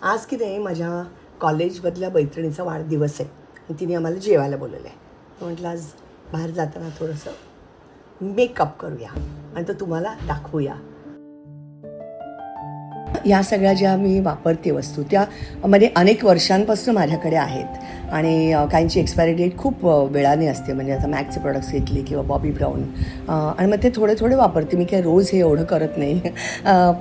आज की नाही माझ्या कॉलेजमधल्या मैत्रिणीचा वाढदिवस आहे आणि तिने आम्हाला जेवायला बोलवलं आहे. म्हटलं आज बाहेर जाताना थोडंसं मेकअप करूया आणि तो तुम्हाला दाखवूया. या सगळ्या ज्या मी वापरते वस्तू त्यामध्ये अनेक वर्षांपासून माझ्याकडे आहेत आणि काहींची एक्सपायरी डेट खूप वेळाने असते. म्हणजे आता मॅकचे प्रोडक्ट्स घेतले किंवा बॉबी ब्राऊन आणि मग ते थोडे थोडे वापरते. मी काही रोज हे एवढं करत नाही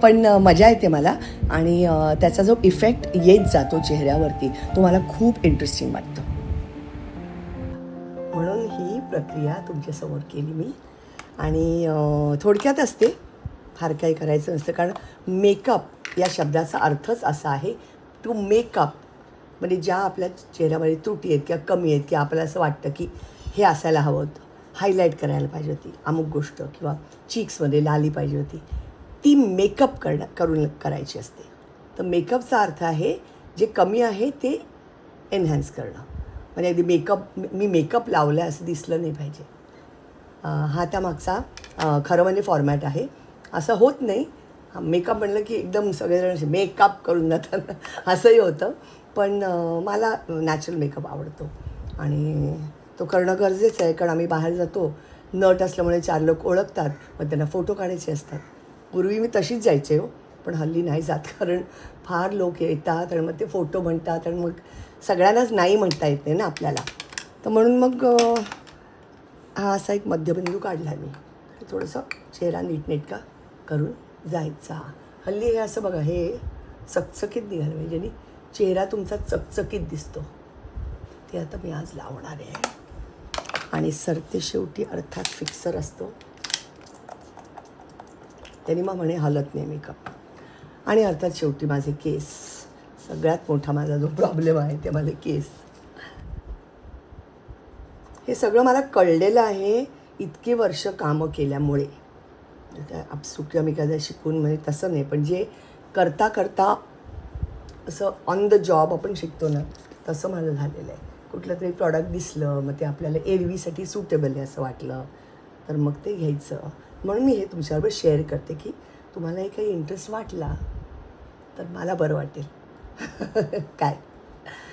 पण मजा येते मला आणि त्याचा जो इफेक्ट येत जातो चेहऱ्यावरती तो मला खूप इंटरेस्टिंग वाटतं. म्हणून ही प्रक्रिया तुमच्यासमोर केली मी आणि थोडक्यात असते, फार काही करायचं नसतं. कारण मेकअप या शब्दाचा अर्थच असा आहे टू मेकअप. म्हणजे ज्या आपल्या चेहऱ्यामध्ये त्रुटी आहेत किंवा कमी आहेत किंवा आपल्याला असं वाटतं की हे असायला हवं होतं, हायलाईट करायला पाहिजे होती अमुक गोष्ट किंवा चीक्समध्ये लाली पाहिजे होती, ती मेकअप करून करायची असते. तर मेकअपचा अर्थ आहे जे कमी आहे ते एनहॅन्स करणं. म्हणजे अगदी मी मेकअप लावला असं दिसलं नाही पाहिजे. हा त्यामागचा खरं म्हणजे फॉर्मॅट आहे. असं होत नाही. मेकअप म्हणलं की एकदम सगळेजण मेकअप करून जातात असंही होतं. पण मला नॅचरल मेकअप आवडतो आणि तो करणं गरजेचं आहे. कारण आम्ही बाहेर जातो, नट असल्यामुळे 4 लोक ओळखतात, मग त्यांना फोटो काढायचे असतात. पूर्वी मी तशीच जायचे हो, पण हल्ली नाही जात. कारण फार लोक येतात आणि मग ते फोटो म्हणतात आणि मग सगळ्यांनाच नाही म्हणता येत नाही ना आपल्याला. तर म्हणून मग हा असा एक मध्यबिंदू काढला मी. थोडंसं चेहरा नीटनेटका करून जायचा. हल्ली हे असं बघा, हे चकचकीत निघालं पाहिजे ज्याने चेहरा तुमचा चकचकीत दिसतो. ते आता मी आज लावणार आहे आणि सरते शेवटी अर्थात फिक्सर असतो, त्यांनी मग म्हणे हलत नाही मेकअप. आणि अर्थात शेवटी माझे केस, सगळ्यात मोठा माझा जो प्रॉब्लेम आहे ते माझे केस. हे सगळं मला कळलेलं आहे इतकी वर्ष कामं केल्यामुळे. काय आपसुकी आम्ही काय शिकून म्हणजे तसं नाही, पण जे करता करता असं ऑन द जॉब आपण शिकतो ना, तसं माझं झालेलं आहे. कुठलं तरी प्रॉडक्ट दिसलं, मग ते आपल्याला एरवीसाठी सुटेबल आहे असं वाटलं तर मग ते घ्यायचं. म्हणून मी हे तुमच्याबरोबर शेअर करते की तुम्हालाही काही इंटरेस्ट वाटला तर मला बरं वाटेल काय.